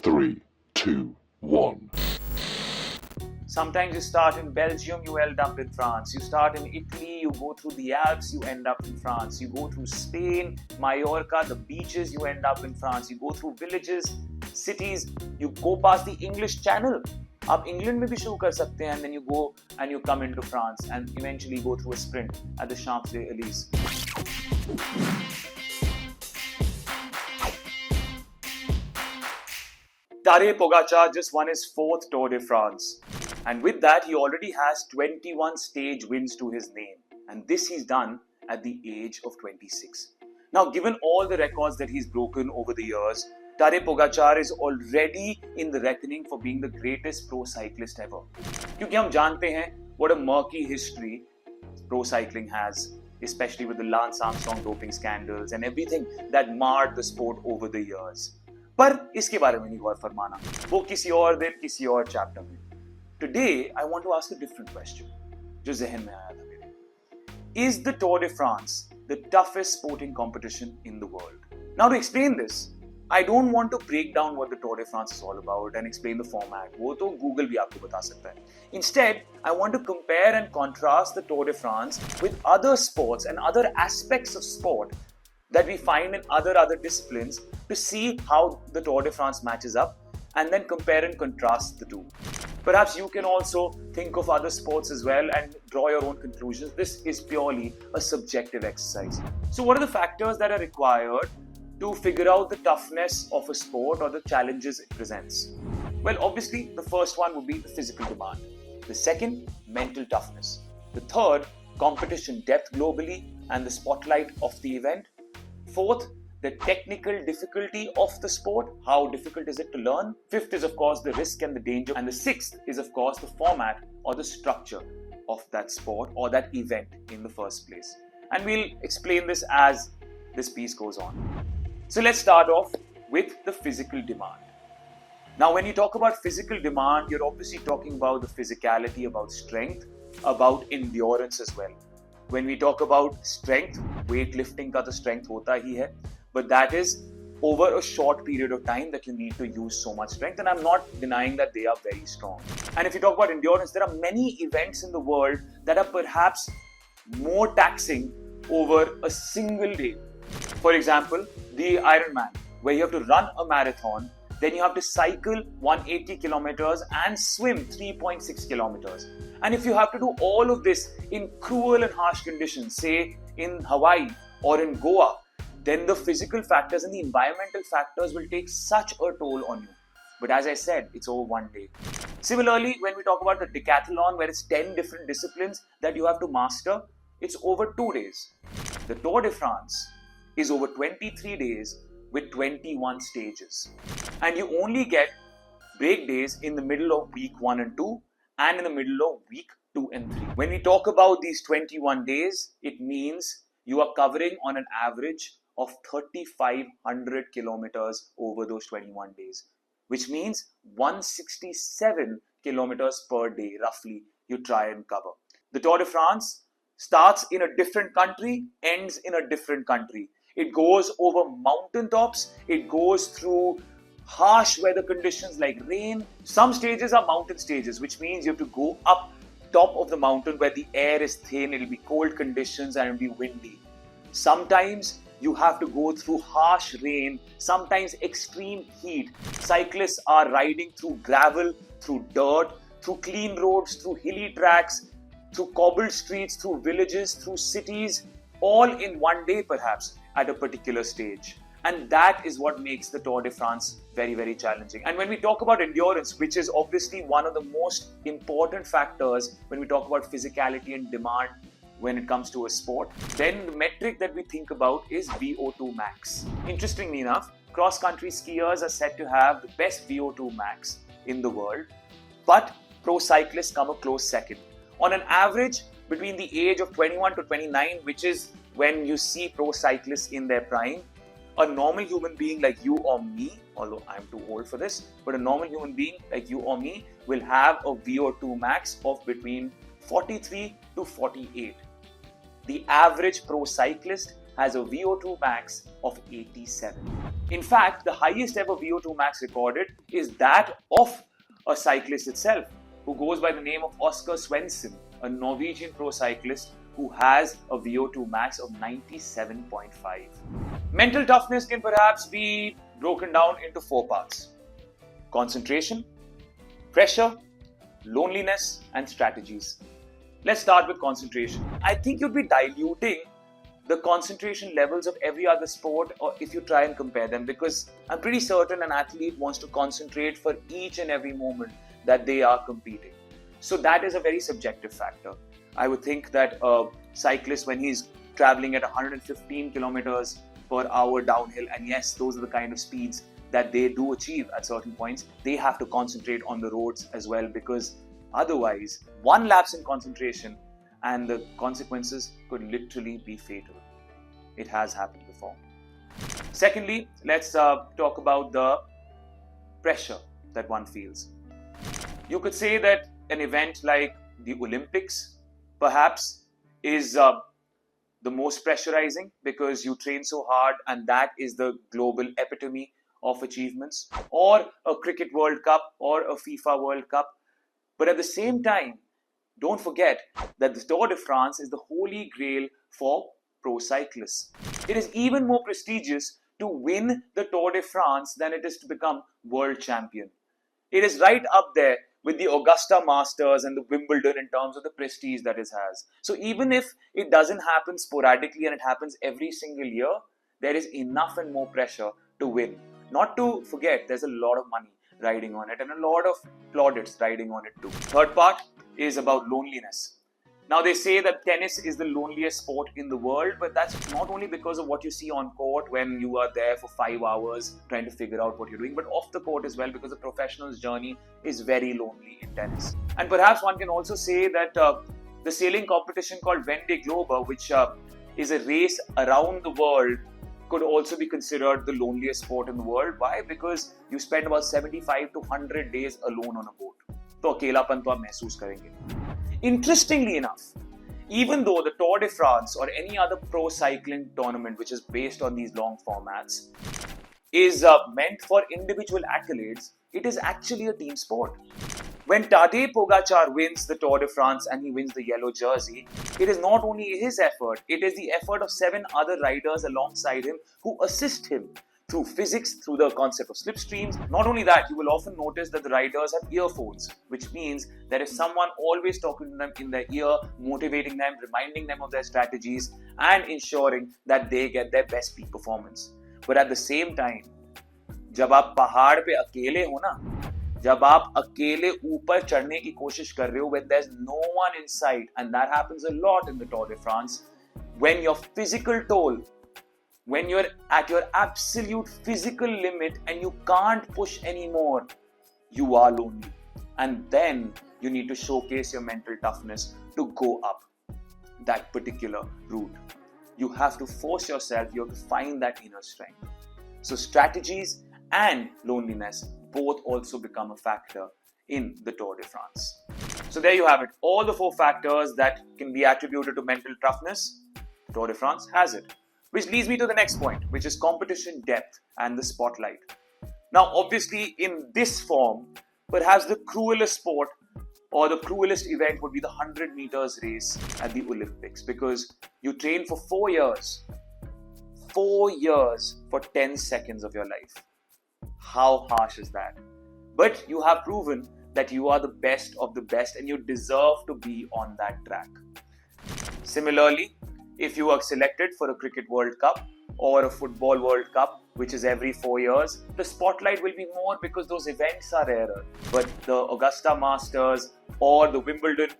3, 2, 1. Sometimes you start in Belgium, you end up in France. You start in Italy, you go through the Alps, you end up in France. You go through Spain, Mallorca, the beaches, you end up in France. You go through villages, cities, you go past the English Channel. आप England में भी शुरू कर सकते हैं, and then you go and you come into France and eventually go through a sprint at the Champs-Élysées. Tadej Pogacar just won his 4th Tour de France, and with that he already has 21 stage wins to his name, and this he's done at the age of 26. Now, given all the records that he's broken over the years, Tadej Pogacar is already in the reckoning for being the greatest pro cyclist ever. क्योंकि हम जानते हैं what a murky history pro cycling has, especially with the Lance Armstrong doping scandals and everything that marred the sport over the years. पर इसके बारे में नहीं गौर फरमाना, वो किसी और दिन किसी और चैप्टर में. Today I want to ask a different question जो जहन में आया था मेरे. Is the Tour de France the toughest sporting competition in the world? Now, to explain this, I don't want to break down what the Tour de France is all about and explain the format. वो तो Google भी आपको बता सकता है. Instead, I want to compare and contrast the Tour de France with other sports and other aspects of sport that we find in other disciplines to see how the Tour de France matches up and then compare and contrast the two. Perhaps you can also think of other sports as well and draw your own conclusions. This is purely a subjective exercise. So what are the factors that are required to figure out the toughness of a sport or the challenges it presents? Well, obviously, the first one would be the physical demand. The second, mental toughness. The third, competition depth globally and the spotlight of the event. Fourth, the technical difficulty of the sport. How difficult is it to learn? Fifth is, of course, the risk and the danger. And the sixth is, of course, the format or the structure of that sport or that event in the first place. And we'll explain this as this piece goes on. So let's start off with the physical demand. Now, when you talk about physical demand, you're obviously talking about the physicality, about strength, about endurance as well. When we talk about strength, weightlifting का तो strength होता ही है, but that is over a short period of time that you need to use so much strength, and I'm not denying that they are very strong. And if you talk about endurance, there are many events in the world that are perhaps more taxing over a single day. For example, the Ironman, where you have to run a marathon, then you have to cycle 180 kilometers and swim 3.6 kilometers. And if you have to do all of this in cruel and harsh conditions, say in Hawaii or in Goa, then the physical factors and the environmental factors will take such a toll on you. But as I said, it's over one day. Similarly, when we talk about the decathlon, where it's 10 different disciplines that you have to master, it's over 2 days. The Tour de France is over 23 days with 21 stages. And you only get break days in the middle of week 1 and 2 and in the middle of week 2 and 3. When we talk about these 21 days, it means you are covering on an average of 3,500 kilometers over those 21 days, which means 167 kilometers per day, roughly, you try and cover. The Tour de France starts in a different country, ends in a different country. It goes over mountaintops, it goes through harsh weather conditions like rain. Some stages are mountain stages, which means you have to go up top of the mountain where the air is thin, it'll be cold conditions and it'll be windy. Sometimes you have to go through harsh rain, sometimes extreme heat. Cyclists are riding through gravel, through dirt, through clean roads, through hilly tracks, through cobbled streets, through villages, through cities, all in one day perhaps at a particular stage. And that is what makes the Tour de France very, very challenging. And when we talk about endurance, which is obviously one of the most important factors when we talk about physicality and demand when it comes to a sport, then the metric that we think about is VO2 max. Interestingly enough, cross-country skiers are said to have the best VO2 max in the world, but pro cyclists come a close second. On an average, between the age of 21 to 29, which is when you see pro cyclists in their prime, a normal human being like you or me, although I'm too old for this, but a normal human being like you or me will have a VO2 max of between 43 to 48. The average pro cyclist has a VO2 max of 87. In fact, the highest ever VO2 max recorded is that of a cyclist itself, who goes by the name of Oscar Svensson, a Norwegian pro cyclist who has a VO2 max of 97.5. Mental toughness can perhaps be broken down into 4 parts: concentration, pressure, loneliness, and strategies. Let's start with concentration. I think you'd be diluting the concentration levels of every other sport or if you try and compare them, because I'm pretty certain an athlete wants to concentrate for each and every moment that they are competing. So that is a very subjective factor. I would think that a cyclist, when he's traveling at 115 kilometers per hour downhill, and yes, those are the kind of speeds that they do achieve at certain points, they have to concentrate on the roads as well, because otherwise, one lapse in concentration and the consequences could literally be fatal. It has happened before. Secondly, let's talk about the pressure that one feels. You could say that an event like the Olympics perhaps is the most pressurizing, because you train so hard and that is the global epitome of achievements, or a Cricket World Cup or a FIFA World Cup. But at the same time, don't forget that the Tour de France is the holy grail for pro cyclists. It is even more prestigious to win the Tour de France than it is to become world champion. It is right up there with the Augusta Masters and the Wimbledon in terms of the prestige that it has. So even if it doesn't happen sporadically and it happens every single year, there is enough and more pressure to win. Not to forget, there's a lot of money riding on it and a lot of plaudits riding on it too. Third part is about loneliness. Now, they say that tennis is the loneliest sport in the world, but that's not only because of what you see on court when you are there for 5 hours trying to figure out what you're doing, but off the court as well, because the professional's journey is very lonely in tennis. And perhaps one can also say that the sailing competition called Vendée Globe, which is a race around the world, could also be considered the loneliest sport in the world. Why? Because you spend about 75 to 100 days alone on a boat. तो अकेलापन तो आप महसूस करेंगे. Interestingly enough, even though the Tour de France or any other pro cycling tournament which is based on these long formats is meant for individual accolades, it is actually a team sport. When Tadej Pogacar wins the Tour de France and he wins the yellow jersey, it is not only his effort, it is the effort of 7 other riders alongside him who assist him through physics, through the concept of slipstreams. Not only that, you will often notice that the riders have earphones, which means there is someone always talking to them in their ear, motivating them, reminding them of their strategies, and ensuring that they get their best peak performance. But at the same time, जब आप पहाड़ पे अकेले हो ना, जब आप अकेले ऊपर चढ़ने की कोशिश कर रहे हो, when there's no one in sight, and that happens a lot in the Tour de France, when your physical toll, when you're at your absolute physical limit and you can't push anymore, you are lonely. And then you need to showcase your mental toughness to go up that particular route. You have to force yourself, you have to find that inner strength. So strategies and loneliness both also become a factor in the Tour de France. So there you have it. All the 4 factors that can be attributed to mental toughness, Tour de France has it. Which leads me to the next point, which is competition depth and the spotlight. Now, obviously, in this form, perhaps the cruelest sport or the cruelest event would be the 100 meters race at the Olympics, because you train for 4 years. 4 years for 10 seconds of your life. How harsh is that? But you have proven that you are the best of the best and you deserve to be on that track. Similarly, if you are selected for a Cricket World Cup or a Football World Cup, which is every 4 years, the spotlight will be more because those events are rarer. But the Augusta Masters or the Wimbledon,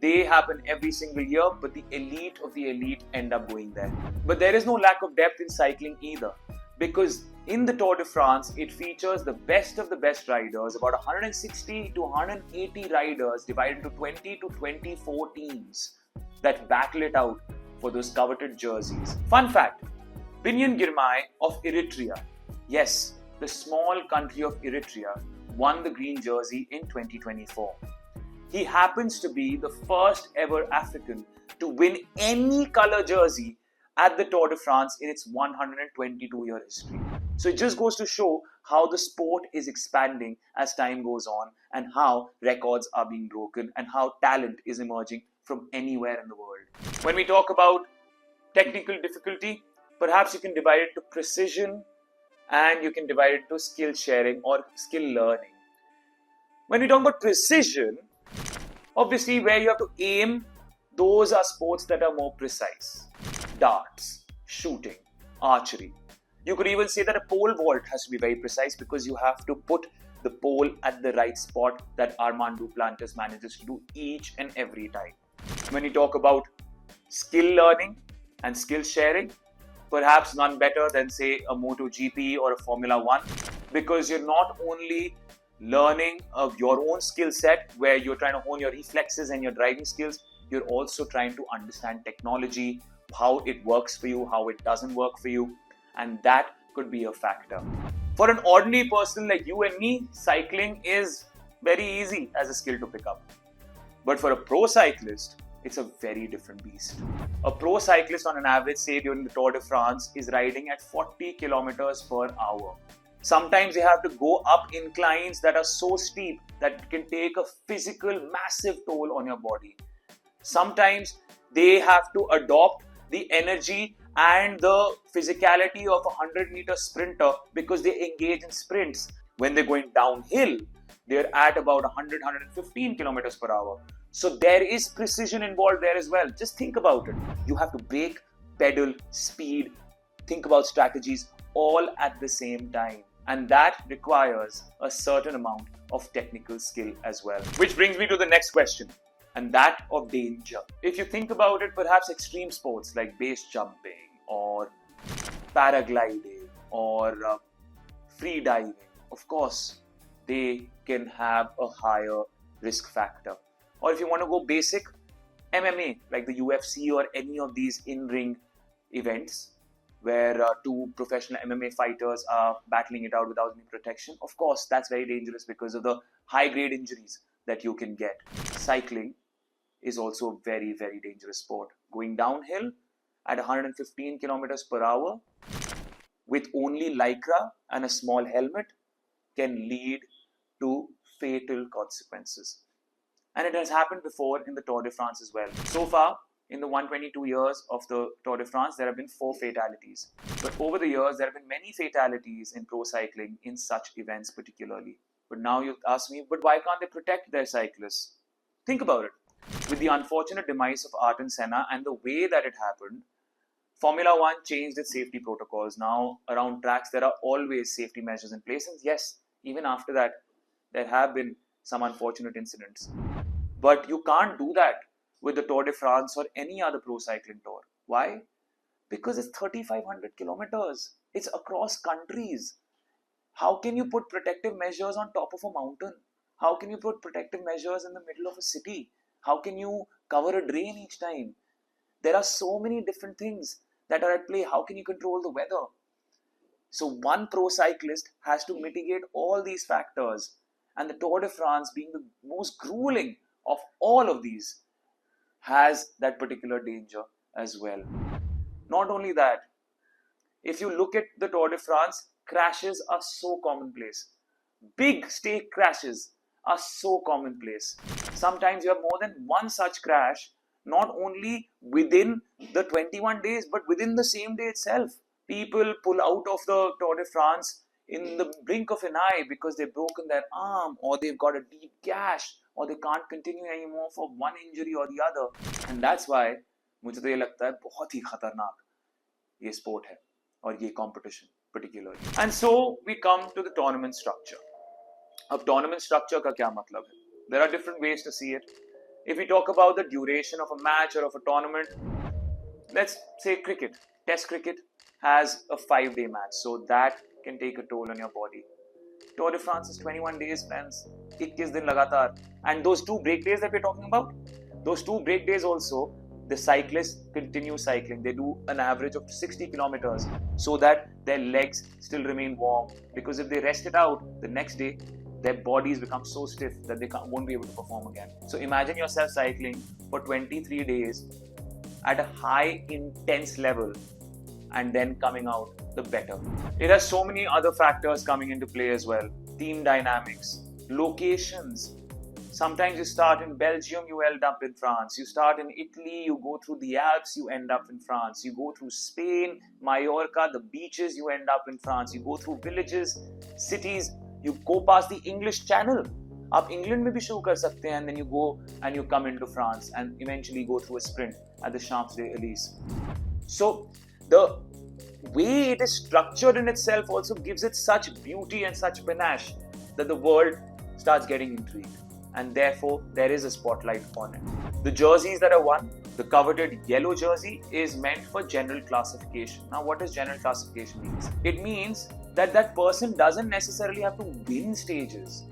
they happen every single year, but the elite of the elite end up going there. But there is no lack of depth in cycling either, because in the Tour de France, it features the best of the best riders, about 160 to 180 riders divided into 20 to 24 teams that battle it out for those coveted jerseys. Fun fact, Binyam Girmay of Eritrea, yes, the small country of Eritrea, won the green jersey in 2024. He happens to be the first ever African to win any color jersey at the Tour de France in its 122-year history. So it just goes to show how the sport is expanding as time goes on, and how records are being broken, and how talent is emerging from anywhere in the world. When we talk about technical difficulty, perhaps you can divide it to precision and you can divide it to skill sharing or skill learning. When we talk about precision, obviously where you have to aim, those are sports that are more precise. Darts, shooting, archery. You could even say that a pole vault has to be very precise because you have to put the pole at the right spot that Armand Duplantis manages to do each and every time. When you talk about skill learning and skill sharing, perhaps none better than, say, a MotoGP or a Formula One, because you're not only learning of your own skill set where you're trying to hone your reflexes and your driving skills, you're also trying to understand technology, how it works for you, how it doesn't work for you, and that could be a factor. For an ordinary person like you and me, cycling is very easy as a skill to pick up. But for a pro cyclist, it's a very different beast. A pro cyclist on an average, say during the Tour de France, is riding at 40 kilometers per hour. Sometimes they have to go up inclines that are so steep that it can take a physical, massive toll on your body. Sometimes they have to adopt the energy and the physicality of a 100-meter sprinter because they engage in sprints. When they're going downhill, they're at about 100-115 kilometers per hour. So there is precision involved there as well. Just think about it. You have to brake, pedal, speed, think about strategies all at the same time. And that requires a certain amount of technical skill as well. Which brings me to the next question, and that of danger. If you think about it, perhaps extreme sports like base jumping or paragliding or free diving, of course, they can have a higher risk factor. Or if you want to go basic, MMA, like the UFC or any of these in-ring events where two professional MMA fighters are battling it out without any protection, of course, that's very dangerous because of the high-grade injuries that you can get. Cycling is also a very, very dangerous sport. Going downhill at 115 kilometers per hour with only lycra and a small helmet can lead to fatal consequences. And it has happened before in the Tour de France as well. So far, in the 122 years of the Tour de France, there have been 4 fatalities. But over the years, there have been many fatalities in pro cycling in such events particularly. But now you ask me, but why can't they protect their cyclists? Think about it. With the unfortunate demise of Ayrton Senna and the way that it happened, Formula One changed its safety protocols. Now, around tracks, there are always safety measures in place. And yes, even after that, there have been some unfortunate incidents. But you can't do that with the Tour de France or any other pro cycling tour. Why? Because it's 3,500 kilometers. It's across countries. How can you put protective measures on top of a mountain? How can you put protective measures in the middle of a city? How can you cover a drain each time? There are so many different things that are at play. How can you control the weather? So one pro cyclist has to mitigate all these factors. And the Tour de France, being the most grueling of all of these, has that particular danger as well. Not only that, if you look at the Tour de France, crashes are so commonplace. Big stake crashes are so commonplace. Sometimes you have more than one such crash, not only within the 21 days, but within the same day itself. People pull out of the Tour de France in the blink of an eye because they've broken their arm or they've got a deep gash or they can't continue anymore for one injury or the other. And that's why मुझे तो ये लगता है बहुत ही खतरनाक ये sport है और ये competition particularly. And so we come to the tournament structure. अब tournament structure का क्या मतलब है? There are different ways to see it. If we talk about the duration of a match or of a tournament, let's say cricket. Test cricket has a 5-day match, so that can take a toll on your body. Tour de France is 21 days, friends. 21 दिन लगातार. And those 2 break days that we're talking about, those 2 break days also, the cyclists continue cycling. They do an average of 60 kilometers so that their legs still remain warm. Because if they rest it out, the next day, their bodies become so stiff that they won't be able to perform again. So imagine yourself cycling for 23 days at a high intense level and then coming out the better. It has so many other factors coming into play as well. Team dynamics, locations. Sometimes you start in Belgium, you end up in France. You start in Italy, you go through the Alps, you end up in France. You go through Spain, Mallorca, the beaches, you end up in France. You go through villages, cities, you go past the English Channel. आप England में भी शुरू कर सकते हैं, and then you go and you come into France and eventually go through a sprint at the Champs-Élysées. So the way it is structured in itself also gives it such beauty and such panache that the world starts getting intrigued, and therefore there is a spotlight on it. The jerseys that are won, the coveted yellow jersey is meant for general classification. Now, what does general classification mean? It means that that person doesn't necessarily have to win stages.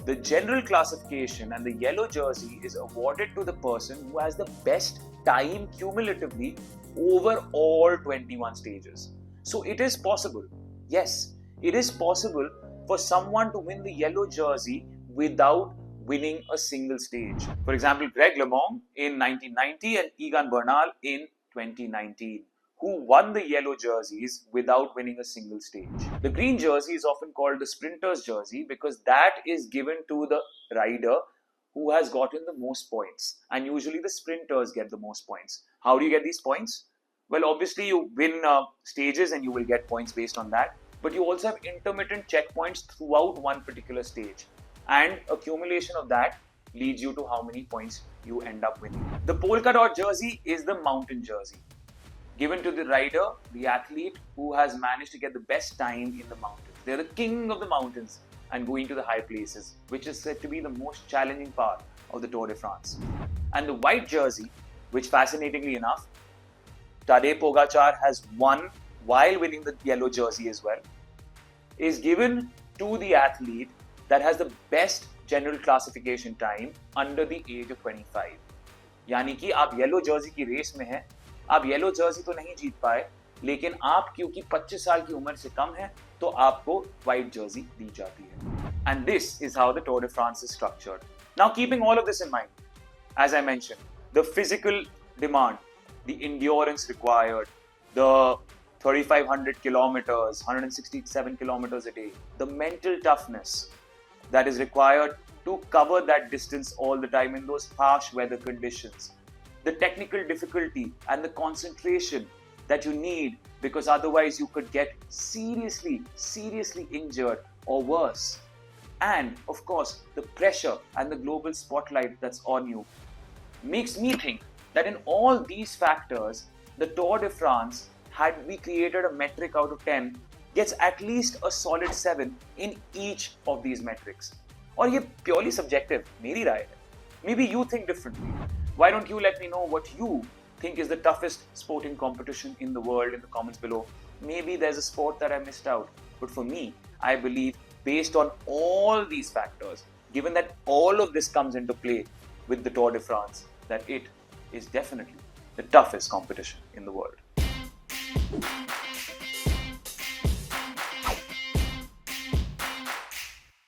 The general classification and the yellow jersey is awarded to the person who has the best time cumulatively over all 21 stages. So it is possible, yes, it is possible for someone to win the yellow jersey without winning a single stage. For example, Greg LeMond in 1990 and Egan Bernal in 2019, who won the yellow jerseys without winning a single stage. The green jersey is often called the sprinter's jersey because that is given to the rider who has gotten the most points, and usually the sprinters get the most points. How do you get these points? Well, obviously you win stages and you will get points based on that, but you also have intermittent checkpoints throughout one particular stage, and accumulation of that leads you to how many points you end up winning. The polka dot jersey is the mountain jersey, given to the rider, the athlete who has managed to get the best time in the mountains. They're the king of the mountains and going to the high places, which is said to be the most challenging part of the Tour de France. And the white jersey, which fascinatingly enough, Tadej Pogacar has won while winning the yellow jersey as well, is given to the athlete that has the best general classification time under the age of 25. यानी कि आप yellow Jersey की race में हैं, आप yellow Jersey तो नहीं जीत पाए, लेकिन आप क्योंकि 25 साल की उम्र से कम है, तो आपको व्हाइट जर्सी दी जाती है. And this is how the Tour de France is structured. Now, keeping all of this in mind, as I mentioned, the physical demand, the endurance required, the 3,500 kilometers, 167 kilometers a day, the mental toughness that is required to cover that distance all the time in those harsh weather conditions, the technical difficulty and the concentration that you need, because otherwise you could get seriously injured or worse. And of course, the pressure and the global spotlight that's on you makes me think that in all these factors, the Tour de France, had we created a metric out of 10, gets at least a solid 7 in each of these metrics. और ये purely subjective, मेरी राय है. Maybe you think differently. Why don't you let me know what you think is the toughest sporting competition in the world in the comments below? Maybe there's a sport that I missed out. But for me, I believe based on all these factors, given that all of this comes into play with the Tour de France, that it is definitely the toughest competition in the world.